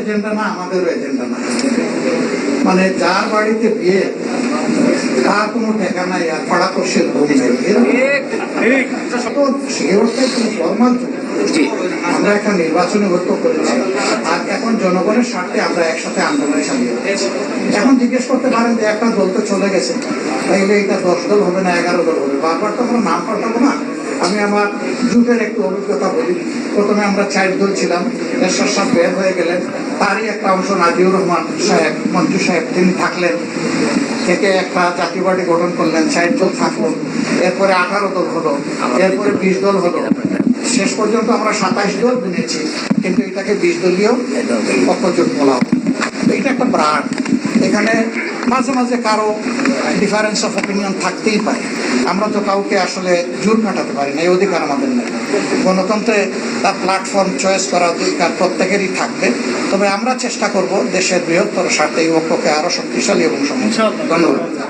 Agenda না, আমাদেরও agenda না। মানে যার বাড়িতে বিয়ে তার কোনো ঠেকা নাই, আর পাড়া কোষের ভূমি নেই, আমরা একটা নির্বাচনী ঐক্য করেছি, আর এখন জনগণের স্বার্থে আমরা একসাথে আন্দোলনে চালিয়ে যাচ্ছি। এখন জিজ্ঞেস করতে পারেন যে একটা দল তো চলে গেছে, তাইলে এটা 10 দল হবে না 11 দল হবে, বারবার তো আমরা নাম পাল্টাবো না। আমি আমার জুটের একটু অভিজ্ঞতা বলি। প্রথমে আমরা 4 দল ছিলাম, এরশাদ সাহেব বের হয়ে গেলেন, তারই একটা অংশ নাজিউর রহমান সাহেব, মঞ্জু সাহেব, তিনি থাকলেন, থেকে একটা জাতীয় পার্টি গঠন করলেন, 4 দল থাকলো, এরপরে 18 দল হলো, এরপরে 20 দল হলো, শেষ পর্যন্ত আমরা 27 দল গুনেছি, কিন্তু এটাকে 20 দলীয় অপজোট বলা হয়। এটা একটা ব্রান্ড। এখানে মাঝে মাঝে কারো ডিফারেন্স অফ অপিনিয়ন থাকতেই পারে, আমরা তো কাউকে আসলে জোর কাটাতে পারি না, এই অধিকার আমাদের নেই। গণতন্ত্রে তার প্ল্যাটফর্ম চয়েস করার অধিকার প্রত্যেকেরই থাকবে, তবে আমরা চেষ্টা করব দেশের বৃহত্তর স্বার্থে এই ঐক্যকে আরো শক্তিশালী এবং সমৃদ্ধ। ধন্যবাদ।